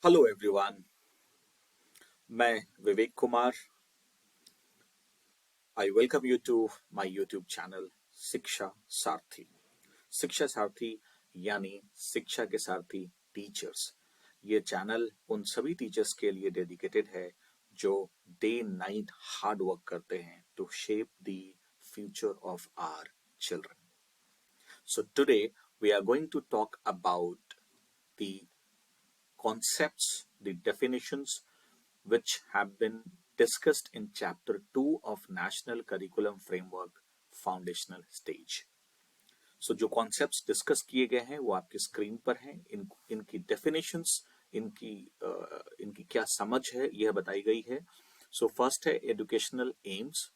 Hello everyone. मैं Vivek Kumar. I welcome you to my YouTube channel Shiksha Sarathi. शिक्षा सारथी यानी शिक्षा के सारथी टीचर्स। ये चैनल उन सभी टीचर्स के लिए डेडिकेटेड है जो डे नाइट हार्ड वर्क करते हैं to shape the future of our children. So today we are going to talk about the concepts, the definitions which have been discussed in Chapter 2 of National Curriculum Framework Foundational Stage. So जो concepts discuss किए गए हैं वो आपकी screen पर हैं। इनकी definitions, इनकी क्या समझ है यह बताई गई है। सो फर्स्ट है एजुकेशनल एम्स,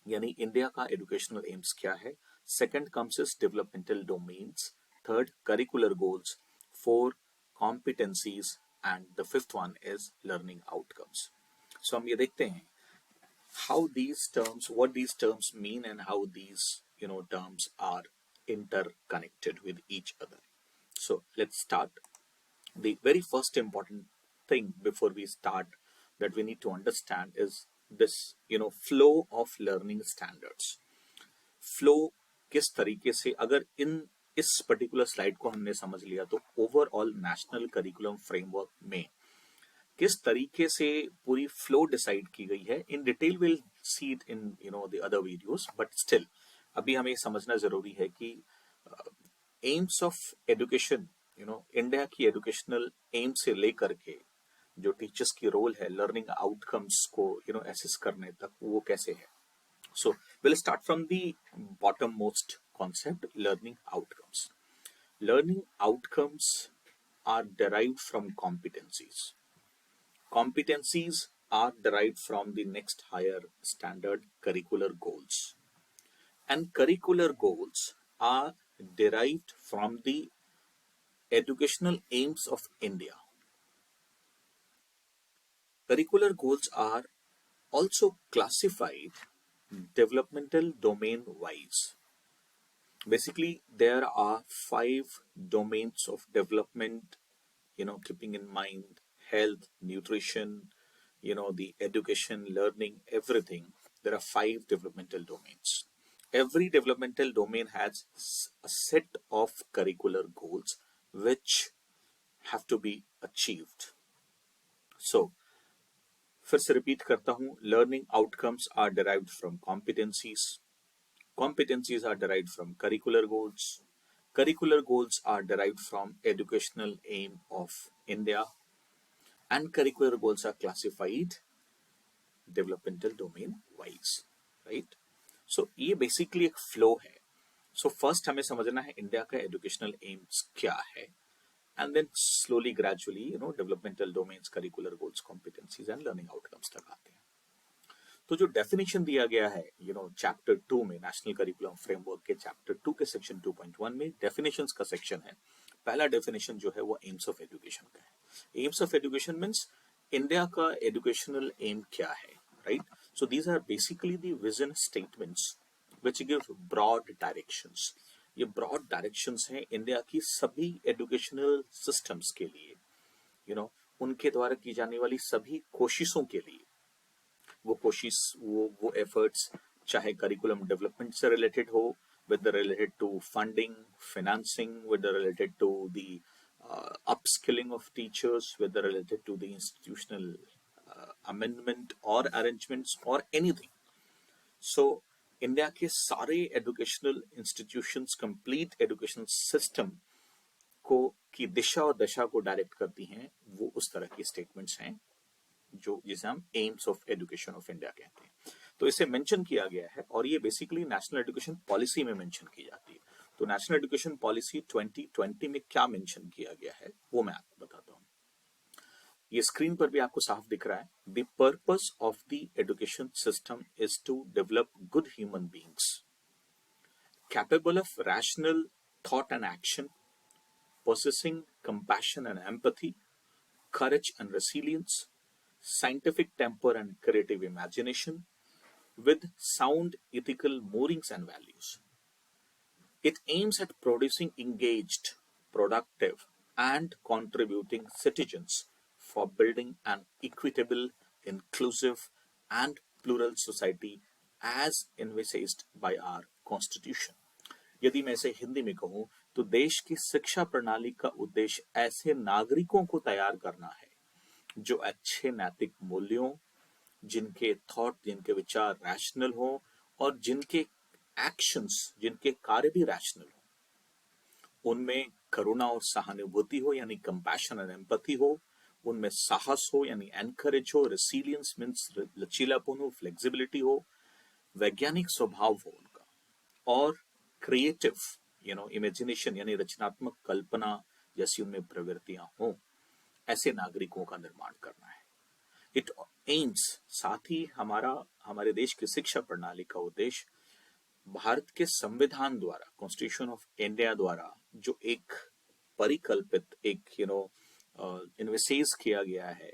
यानी इंडिया का एजुकेशनल एम्स क्या है। Second comes is developmental domains. Third curricular goals. Four competencies, and the fifth one is learning outcomes. So हम ये देखते हैं how these terms, what these terms mean and how these terms are interconnected with each other. So let's start. The very first important thing before we start that we need to understand is this flow of learning standards. Flow किस तरीके से, अगर इस particular slide को हमने समझ लिया तो ओवरऑल नेशनल करिकुलम फ्रेमवर्क में किस तरीके से पूरी फ्लो डिसाइड की गई है। In detail will see it in the other videos, but still अभी हमें समझना जरूरी है कि एम्स ऑफ एजुकेशन, इंडिया की एजुकेशनल एम से लेकर के जो टीचर्स की रोल है लर्निंग आउटकम्स को एसेस करने तक, वो कैसे है। So we'll start from the bottommost concept, learning outcomes. Learning outcomes are derived from competencies. Competencies are derived from the next higher standard, curricular goals. And curricular goals are derived from the educational aims of India. Curricular goals are also classified developmental domain wise. Basically, there are 5 domains of development, keeping in mind health, nutrition, the education, learning, everything. There are 5 developmental domains. Every developmental domain has a set of curricular goals which have to be achieved. So, फिर से repeat करता हूं, learning outcomes are derived from competencies. Competencies are derived from curricular goals. Curricular goals are derived from educational aim of India. And curricular goals are classified developmental domain wise. Right? So ये basically एक flow है. So first हमें समझना है India का educational aims क्या है. And then slowly, gradually, developmental domains, curricular goals, competencies and learning outcomes तक आते हैं. तो जो डेफिनेशन दिया गया है चैप्टर 2 में, नेशनल करिकुलम फ्रेमवर्क के चैप्टर 2 के सेक्शन 2.1 में डेफिनेशंस का सेक्शन है। पहला डेफिनेशन जो है वो एम्स ऑफ एजुकेशन का है। Aims of education means India का एजुकेशनल एम क्या है, right. So these are basically the vision statements which give broad directions. ये ब्रॉड डायरेक्शंस हैं इंडिया की सभी एजुकेशनल सिस्टम्स के लिए, उनके द्वारा की जाने वाली सभी कोशिशों के लिए। वो कोशिश, वो एफर्ट्स चाहे करिकुलम डेवलपमेंट से रिलेटेड हो, with related to funding, financing, with related to the upskilling of teachers, whether related to the institutional amendment or arrangements or anything. So India के सारे educational institutions, complete education system को की दिशा और दशा को direct करती हैं, वो उस तरह की स्टेटमेंट्स हैं जो जिसे हम AIIMS of education of India कहते हैं। तो इसे मेंशन किया गया है और ये बेसिकली नेशनल एजुकेशन पॉलिसी में मेंशन की जाती है। तो नेशनल एजुकेशन पॉलिसी 2020 में क्या मेंशन किया गया है वो मैं आपको बताता हूँ। ये स्क्रीन पर भी आपको साफ दिख रहा है। The purpose of the education system is to develop good human beings capable of rational thought and action, possessing compassion and empathy, courage and resilience, scientific temper and creative imagination, with sound ethical moorings and values. It aims at producing engaged, productive, and contributing citizens for building an equitable, inclusive, and plural society as envisaged by our Constitution. यदि मैं इसे हिंदी में कहूं तो देश की शिक्षा प्रणाली का उद्देश्य ऐसे नागरिकों को तैयार करना है जो अच्छे नैतिक मूल्यों, जिनके थॉट, जिनके विचार रैशनल हो और जिनके एक्शंस, जिनके कार्य भी रैशनल हो, उनमें करुणा और सहानुभूति हो यानी कंपैशन एंड एम्पैथी हो, उनमें साहस हो यानी एनकरेज हो, रेसिलियंस मीन्स लचीलापन हो, फ्लेक्सिबिलिटी हो, वैज्ञानिक स्वभाव हो उनका, और क्रिएटिव इमेजिनेशन यानी रचनात्मक कल्पना जैसी उनमें प्रवृत्तियां हो, ऐसे नागरिकों का निर्माण करना है। इट एम्स, साथ ही हमारे देश की शिक्षा प्रणाली का उद्देश्य भारत के संविधान द्वारा, कॉन्स्टिट्यूशन ऑफ इंडिया द्वारा जो एक परिकल्पित, एक इन्विसेज किया गया है,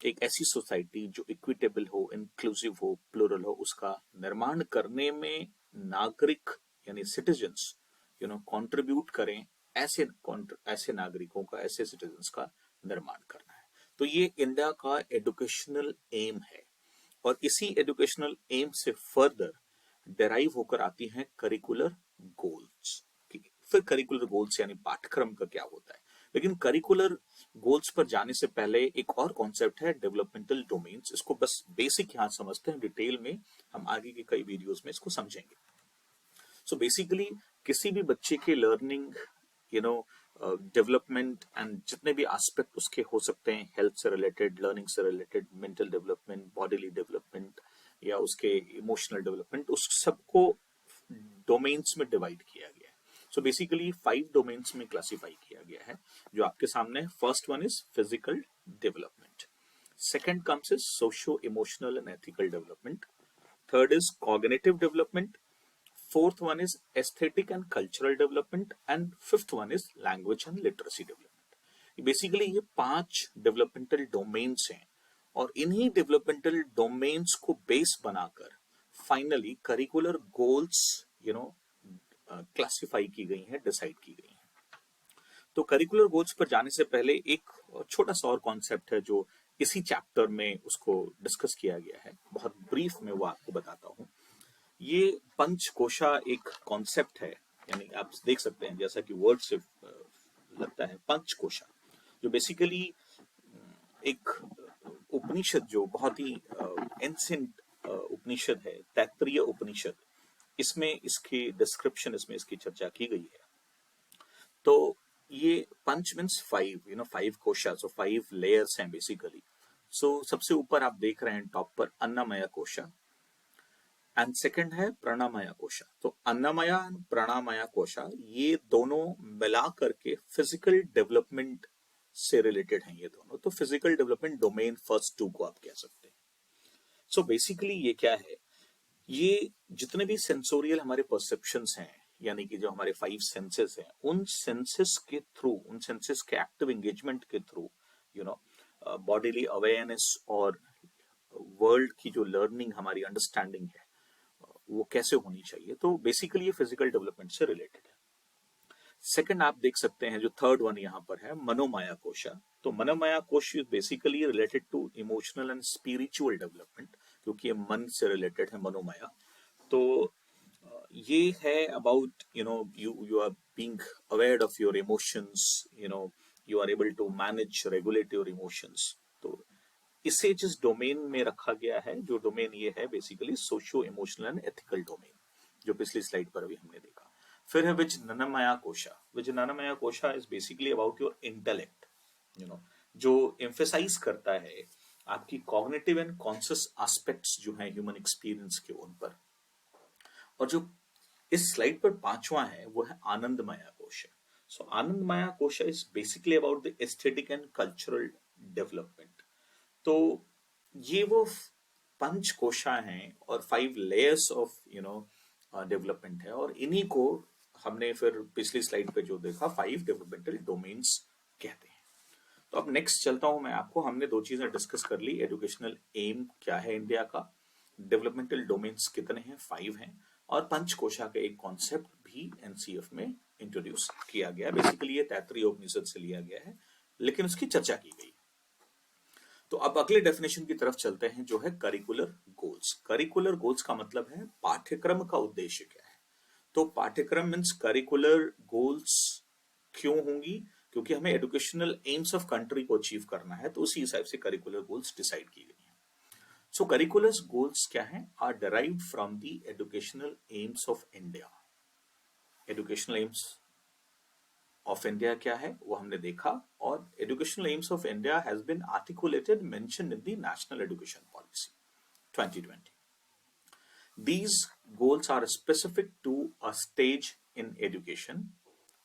एक ऐसी सोसाइटी जो इक्विटेबल हो, इंक्लूसिव हो, प्लूरल हो, उसका निर्माण करने में नागरिक यानी सिटीजन्स कंट्रीब्यूट करें, ऐसे नागरिकों का, ऐसे सिटीजन्स का निर्माण करना है। तो ये इंडिया का एजुकेशनल एम है, और इसी एजुकेशनल एम से फर्दर डेराइव होकर आती हैं करिकुलर गोल्स। फिर करिकुलर गोल्स यानी पाठ्यक्रम का क्या होता है, लेकिन करिकुलर गोल्स पर जाने से पहले एक और कॉन्सेप्ट है डेवलपमेंटल डोमेन्स। इसको बस बेसिक यहां समझते हैं, डिटेल में हम आगे के कई वीडियोस में इसको समझेंगे। सो बेसिकली किसी भी बच्चे के लर्निंग डेवलपमेंट एंड जितने भी एस्पेक्ट उसके हो सकते हैं, हेल्थ से रिलेटेड, लर्निंग से related, mental development, bodily development या उसके इमोशनल डेवलपमेंट, उस सबको डोमेन्स में डिवाइड किया गया है। सो बेसिकली 5 डोमेन्स में क्लासिफाई किया गया है जो आपके सामने है। First one is physical development, second comes is socio emotional and ethical development, third is cognitive development, fourth one is aesthetic and cultural development, and fifth one is language and literacy development। Basically ये 5 developmental domains हैं, और इन्हीं developmental domains को base बनाकर finally curricular goals classify की गई हैं, decide की गई हैं। तो करिकुलर गोल्स पर जाने से पहले एक छोटा सा और कॉन्सेप्ट है जो इसी चैप्टर में उसको डिस्कस किया गया है, बहुत ब्रीफ में वो आपको बताता हूं। ये पंचकोशा एक कॉन्सेप्ट है, यानी आप देख सकते हैं जैसा कि वर्ड से लगता है, पंचकोशा, जो बेसिकली एक उपनिषद जो बहुत ही एंशिएंट उपनिषद है, तैत्तरीय उपनिषद, इसमें इसकी डिस्क्रिप्शन, इसमें इसकी चर्चा की गई है। तो ये पंच मीन्स 5, 5 कोशा, सो 5 लेयर्स हैं बेसिकली। सो सबसे ऊपर आप देख रहे हैं टॉप पर अन्नमय कोशा, एंड सेकंड है प्राणमय कोशा। तो अन्नमय एंड प्राणमय कोशा ये दोनों मिला करके फिजिकल डेवलपमेंट से रिलेटेड हैं ये दोनों। तो फिजिकल डेवलपमेंट डोमेन फर्स्ट 2 को आप कह सकते हैं। सो बेसिकली ये क्या है, ये जितने भी सेंसोरियल हमारे परसेप्शंस हैं, यानी कि जो हमारे 5 सेंसेस हैं, उन सेंसेस के थ्रू, उन सेंसेस के एक्टिव एंगेजमेंट के थ्रू बॉडीली अवेयरनेस और वर्ल्ड की जो लर्निंग, हमारी अंडरस्टैंडिंग है, वो कैसे होनी चाहिए। तो बेसिकली ये फिजिकल डेवलपमेंट से रिलेटेड है। सेकंड आप देख सकते हैं जो थर्ड वन यहाँ पर है, मनोमाया कोशा। तो मनोमाया कोश is basically related to emotional and spiritual development, क्योंकि ये मन से रिलेटेड है मनोमाया। तो ये है about you are being aware of your emotions, you are able to manage, regulate your emotions. तो इसे जिस डोमेन में रखा गया है, जो डोमेन ये है basically socio emotional and ethical domain, जो पिछली स्लाइड पर अभी हमने देखा। फिर है Vijnanamaya kosha. Vijnanamaya kosha is basically about your intellect, जो एम्फेसाइज करता है आपकी कॉग्निटिव एंड कॉन्शियस एस्पेक्ट्स जो हैं ह्यूमन एक्सपीरियंस के, उन पर। और जो इस स्लाइड पर 5वां है वो है Anandamaya kosha. So Anandamaya kosha is basically about the aesthetic and cultural development. तो ये वो 5 कोशा हैं और 5 लेयर्स ऑफ डेवलपमेंट है, और इन्हीं को हमने फिर पिछली स्लाइड पे जो देखा 5 डेवलपमेंटल डोमेन्स कहते हैं। तो अब नेक्स्ट चलता हूं मैं आपको, हमने 2 चीजें डिस्कस कर ली, एजुकेशनल एम क्या है इंडिया का, डेवलपमेंटल डोमेन्स कितने हैं, 5 हैं, और पंचकोशा का एक कॉन्सेप्ट भी एनसीएफ में इंट्रोड्यूस किया गया। बेसिकली ये तैत्तरीय उपनिषद से लिया गया है, लेकिन उसकी चर्चा की गई। तो अब अगले डेफिनेशन की तरफ चलते हैं, जो है करिकुलर गोल्स। करिकुलर गोल्स का मतलब है पाठ्यक्रम का उद्देश्य क्या है। तो पाठ्यक्रम मीन्स करिकुलर गोल्स क्यों होंगी, क्योंकि हमें एजुकेशनल एम्स ऑफ कंट्री को अचीव करना है, तो उसी हिसाब से करिकुलर गोल्स डिसाइड की गई हैं। सो करिकुलर गोल्स क्या हैं, are derived from the educational aims of India. Educational aims of India क्या है वो हमने देखा, और educational aims of India has been articulated mentioned in the national education policy 2020. These goals are specific to a stage in education.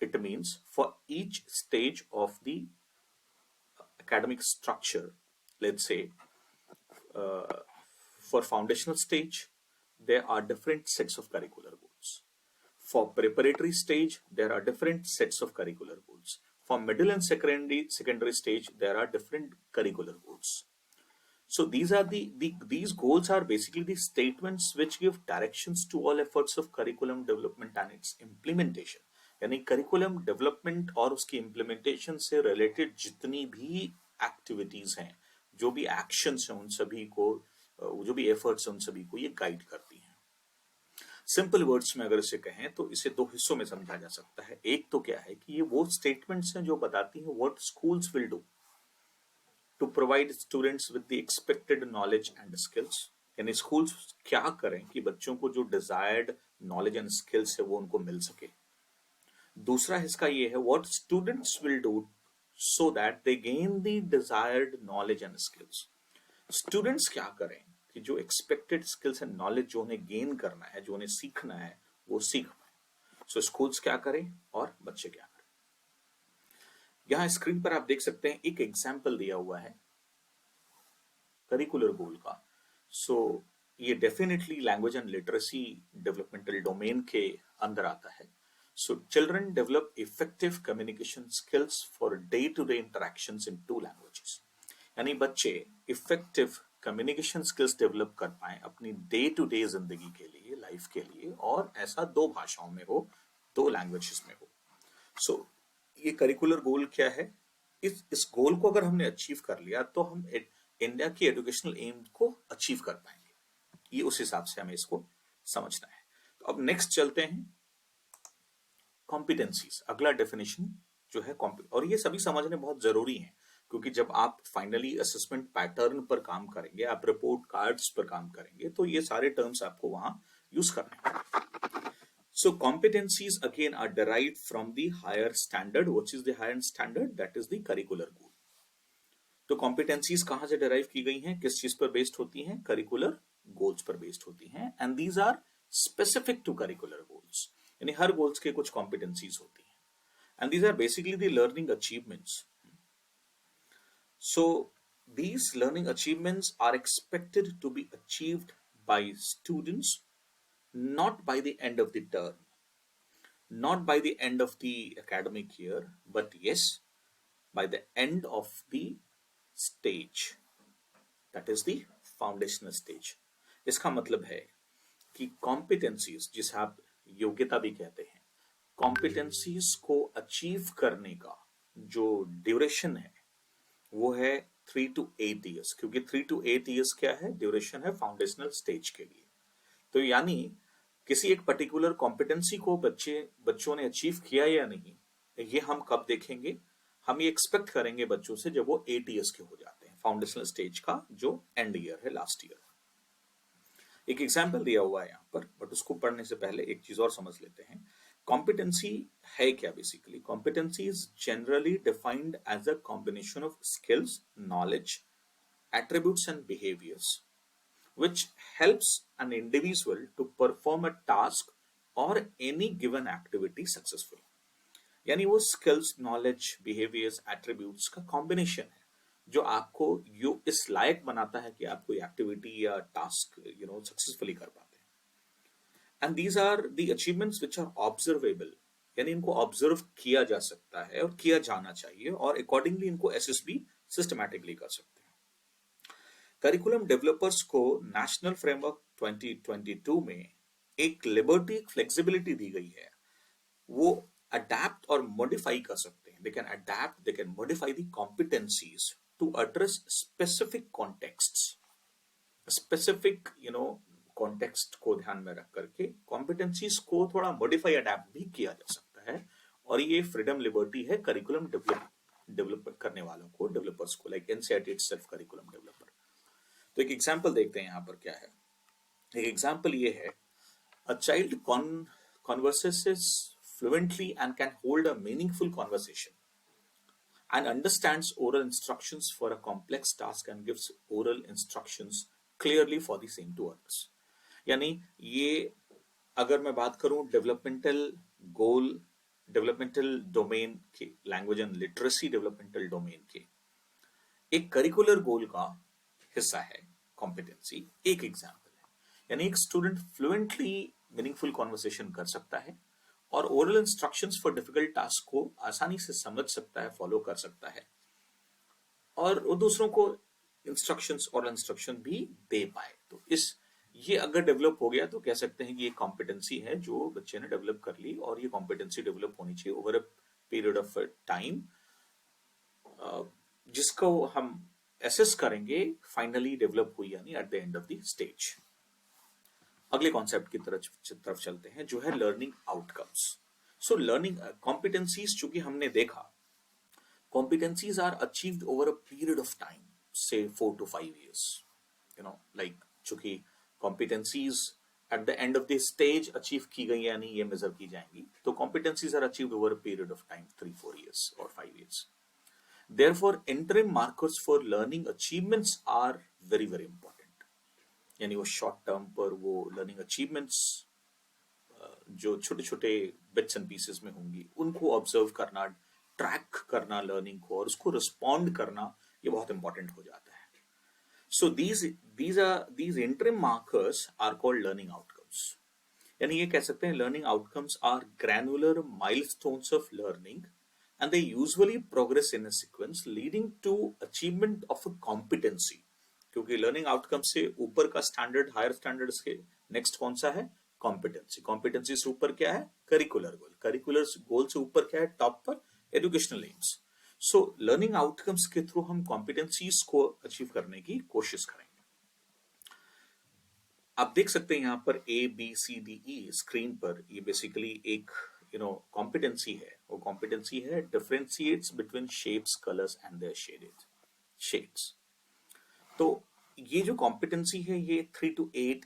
It means for each stage of the academic structure, let's say for foundational stage, there are different sets of curricular goals. For preparatory stage, there are different sets of curricular goals. For middle and secondary stage, there are different curricular goals. So these goals are basically the statements which give directions to all efforts of curriculum development and its implementation. यानी curriculum development और उसकी implementation से related जितनी भी activities हैं, जो भी actions हैं, उन सभी को, जो भी efforts हैं, उन सभी को ये guide करती हैं। सिंपल वर्ड्स में अगर इसे कहें तो इसे दो हिस्सों में समझा जा सकता है। एक तो क्या है कि ये वो स्टेटमेंट्स हैं जो बताती हैं what schools will do to provide students with the expected knowledge and skills. यानी स्कूल्स क्या करें कि बच्चों को जो डिजायर्ड नॉलेज एंड स्किल्स है वो उनको मिल सके। दूसरा हिस्सा ये है what students will do so that they gain the desired knowledge and skills. Students क्या करें कि जो एक्सपेक्टेड स्किल्स एंड नॉलेज जो उन्हें गेन करना है, जो उन्हें सीखना है, वो सीख पाए। सो स्कूल्स क्या करें और बच्चे क्या करें। यहां स्क्रीन पर आप देख सकते हैं एक एग्जाम्पल दिया हुआ है करिकुलर गोल का। सो ये definitely language and literacy developmental domain के अंदर आता है। So children develop effective communication skills for day to day interactions in two languages. यानी बच्चे इफेक्टिव कम्युनिकेशन स्किल्स डेवलप कर पाए अपनी डे टू डे जिंदगी के लिए, लाइफ के लिए, और ऐसा दो भाषाओं में हो, दो लैंग्वेजेस में हो। सो ये करिकुलर गोल क्या है, इस गोल को अगर हमने अचीव कर लिया तो हम इंडिया की एजुकेशनल एम को अचीव कर पाएंगे। ये उस हिसाब से हमें इसको समझना है। तो अब नेक्स्ट चलते हैं कॉम्पिटेंसीज। अगला डेफिनेशन जो है और ये सभी समझने बहुत जरूरी है, क्योंकि जब आप फाइनली असेसमेंट पैटर्न पर काम करेंगे, आप रिपोर्ट कार्ड्स पर काम करेंगे, तो ये सारे टर्म्स आपको वहां यूज करने हैं। So competencies again are derived from the higher standard. What is the higher standard? That is the curricular goal. तो competencies कहां से derive की गई हैं, किस चीज पर based होती हैं, curricular goals पर based होती हैं, and these are specific to curricular goals. यानी हर goals के कुछ competencies होती हैं, and these are basically the learning achievements. So these learning achievements are expected to be achieved by students not by the end of the term, not by the end of the academic year, but yes, by the end of the stage, that is the foundational stage. इसका मतलब है कि competencies, जिसे आप योग्यता भी कहते हैं, competencies को अचीव करने का जो ड्यूरेशन है वो है 3 to 8 years, क्योंकि 3 to 8 years क्या है, ड्यूरेशन है फाउंडेशनल स्टेज के लिए। तो यानी किसी एक पर्टिकुलर कॉम्पिटेंसी को बच्चों ने अचीव किया या नहीं, ये हम कब देखेंगे, हम ये एक्सपेक्ट करेंगे बच्चों से जब वो 8 years के हो जाते हैं, फाउंडेशनल स्टेज का जो एंड ईयर है, लास्ट ईयर। एक एग्जाम्पल दिया हुआ है यहाँ पर, बट उसको पढ़ने से पहले एक चीज और समझ लेते हैं। कॉम्पिटेंसी है क्या basically? Competency is generally defined as a combination of skills, knowledge, attributes and behaviors which helps an individual to perform a task or any given activity successfully. यानी वो स्किल्स, नॉलेज, बिहेवियर्स, एट्रीब्यूट्स का combination है जो आपको इस लायक बनाता है कि आप कोई एक्टिविटी या टास्क सक्सेसफुली कर पाते हैं। And these are the achievements which are observable, यानी इनको ऑब्जर्व किया जा सकता है और किया जाना चाहिए, और अकॉर्डिंगली इनको एसेस भी सिस्टमैटिकली कर सकते हैं। करिकुलम डेवलपर्स को नेशनल फ्रेमवर्क 2022 में एक लिबर्टी, एक फ्लेक्सिबिलिटी दी गई है। वो अडेप्ट और मॉडिफाई कर सकते हैं। They can adapt, they can modify the competencies to address specific contexts. Specific context को ध्यान में रख करके कॉम्पिटेंसीज को थोड़ा मॉडिफाई अडेप्ट भी किया जा सकता है, और ये फ्रीडम लिबर्टी है करिकुलम डेवलप करने वालों को, डेवलपर्स को, like NCERT itself curriculum developer. तो एक एग्जांपल देखते हैं यहाँ पर क्या है। एक एग्जांपल ये है, a child converses fluently and can hold a meaningful conversation and understands oral instructions for a complex task and gives oral instructions clearly for the same to others। यानी ये अगर मैं बात करूं डेवलपमेंटल गोल, डेवलपमेंटल डोमेन के, language and literacy developmental domain के एक curricular गोल का हिस्सा है कॉम्पिटेंसी, एक एग्जाम्पल है। यानी एक स्टूडेंट फ्लुएंटली मीनिंगफुल कॉन्वर्सेशन कर सकता है और oral instructions for difficult task को आसानी से समझ सकता है, फॉलो कर सकता है, और वो दूसरों को इंस्ट्रक्शंस और इंस्ट्रक्शन भी दे पाए। तो ये अगर डेवलप हो गया तो कह सकते हैं कि ये कॉम्पिटेंसी है जो बच्चे ने डेवलप कर ली, और ये कॉम्पिटेंसी डेवलप होनी चाहिए over a period of time, जिसको हम एसेस करेंगे फाइनली डेवलप हुई यानी eight the end of the stage. अगले कॉन्सेप्ट की तरफ चलते हैं जो है learning outcomes. So learning competencies, चूंकि हमने देखा competencies are achieved over a period of time, say 4 to 5 years, like चूंकि competencies at the end of the stage achieve की गई यानी ये मेजर की जाएंगी, तो competencies are achieved over a period of time 3-4 years or 5 years। therefore interim markers for learning achievements are very very important। यानी वो शॉर्ट टर्म पर वो लर्निंग अचीवमेंट्स जो छोटे छोटे बिट्स एंड पीसेस में होंगी उनको ऑब्जर्व करना, ट्रैक करना लर्निंग को, और उसको रिस्पॉन्ड करना, ये बहुत इंपॉर्टेंट हो जाता है। So these interim markers are called learning outcomes. यानी ये कह सकते हैं learning outcomes are granular milestones of learning and they usually progress in a sequence leading to achievement of a competency. क्योंकि लर्निंग आउटकम से ऊपर का स्टैंडर्ड, हायर स्टैंडर्ड के नेक्स्ट कौन सा है? कॉम्पिटेंसी। कॉम्पिटेंसी से ऊपर क्या है? करिकुलर गोल। करिकुलर गोल से ऊपर क्या है? टॉप पर educational AIIMS. So learning outcomes के थ्रू हम कॉम्पिटेंसीज को अचीव करने की कोशिश करेंगे। आप देख सकते हैं यहाँ पर ABCDE स्क्रीन पर, ये बेसिकली एक कॉम्पिटेंसी है। वो कॉम्पिटेंसी है differentiates between shapes, colours and their shades. तो ये जो कॉम्पिटेंसी है ये 3 to 8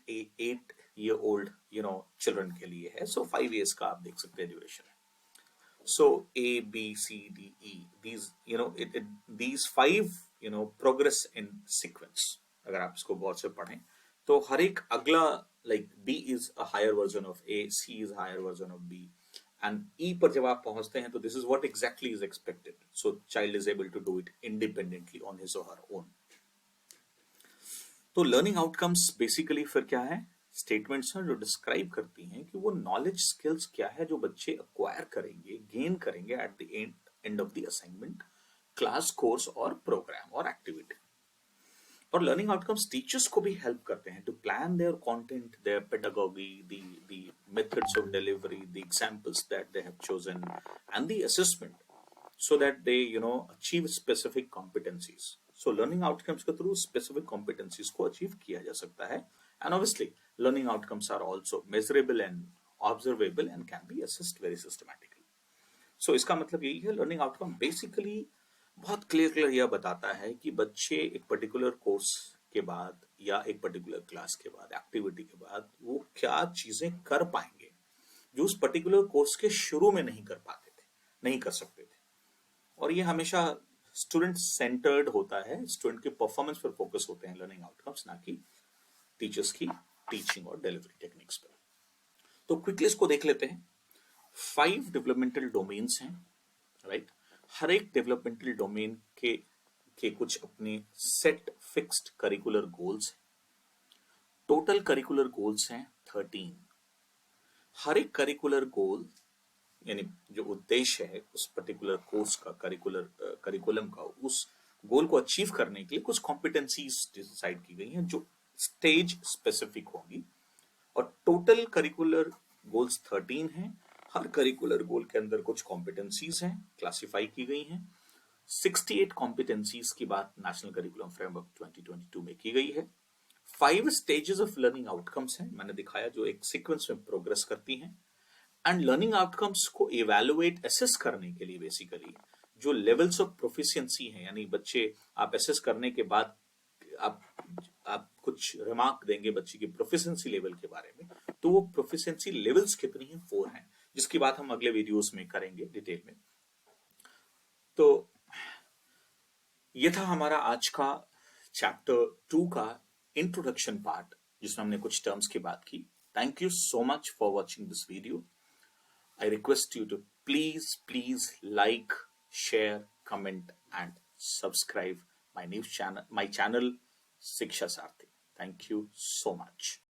ईयर ओल्ड चिल्ड्रन के लिए है। सो 5 years का आप देख सकते हैं ड्यूरेशन है। So A, B, C, D, E, these 5 progress in sequence। अगर आप इसको गौर से पढ़ें तो हर एक अगला, like B is a higher version of A, C is a higher version of B, and E पर जब आप पहुंचते हैं तो this is what exactly is expected। So child is able to do it independently on his or her own। तो learning outcomes basically फिर क्या है? स्टेटमेंट्स हैं जो डिस्क्राइब करती हैं कि वो नॉलेज स्किल्स क्या है जो बच्चे अक्वायर करेंगे, गेन करेंगे at the end of the assignment, class, course और प्रोग्राम और एक्टिविटी। और लर्निंग आउटकम्स टीचर्स को भी हेल्प करते हैं to plan their content, their pedagogy, the methods of delivery, the examples that they have chosen and the assessment, so that they achieve specific competencies। so learning outcomes के through specific competencies को achieve किया जा सकता है, and obviously learning outcomes are also measurable and observable and can be assessed very systematically। so इसका मतलब यही है, learning outcome basically बहुत क्लियर यह बताता है कि बच्चे एक पर्टिकुलर कोर्स के बाद या एक पर्टिकुलर क्लास के बाद, एक्टिविटी के बाद वो क्या चीजें कर पाएंगे जो उस पर्टिकुलर कोर्स के शुरू में नहीं कर पाते थे, नहीं कर सकते थे। और ये हमेशा स्टूडेंट सेंटर्ड होता है, स्टूडेंट के परफॉर्मेंस पर फोकस होते हैं लर्निंग आउटकम्स, ना कि टीचर्स की टीचिंग और डिलीवरी टेक्निक्स पर। तो क्विकली इसको देख लेते हैं। 5 डेवलपमेंटल डोमेन्स हैं, राइट। हर एक डेवलपमेंटल डोमेन के कुछ अपने सेट फिक्स्ड करिकुलर गोल्स हैं। टोटल करिकुलर गोल्स हैं 13। हर एक करिकुलर गोल यानी जो उद्देश्य है उस पर्टिकुलर कोर्स का, करिकुलम का, उस गोल को अचीव करने के लिए कुछ कॉम्पिटेंसीज डिसाइड की गई हैं जो स्टेज स्पेसिफिक होंगी। और टोटल करिकुलर गोल्स 13 हैं। हर करिकुलर गोल के अंदर कुछ कॉम्पिटेंसीज हैं, क्लासिफाई की गई हैं। 68 कॉम्पिटेंसीज की बात नेशनल करिकुलम फ्रेमवर्क 2022 में की गई है। 5 स्टेजेस ऑफ लर्निंग आउटकम्स हैं, मैंने दिखाया, जो एक सीक्वेंस में प्रोग्रेस करती हैं। एंड लर्निंग आउटकम्स को इवैल्यूएट असेस करने के लिए बेसिकली जो लेवल्स ऑफ प्रोफिशिएंसी हैं, यानी बच्चे, आप असेस करने के बाद आप आप कुछ रिमार्क देंगे बच्चे की प्रोफिशिएंसी लेवल के बारे में, तो वो प्रोफिशिएंसी लेवल्स कितनी हैं, 4 हैं, जिसकी बात हम अगले वीडियोस में करेंगे डिटेल में। तो ये था हमारा आज का चैप्टर 2 का इंट्रोडक्शन पार्ट, जिसमें हमने कुछ टर्म्स की बात की। Thank you so much for watching this video. I request you to please like, share, comment, and subscribe my channel, Siksha Sarthi. Thank you so much.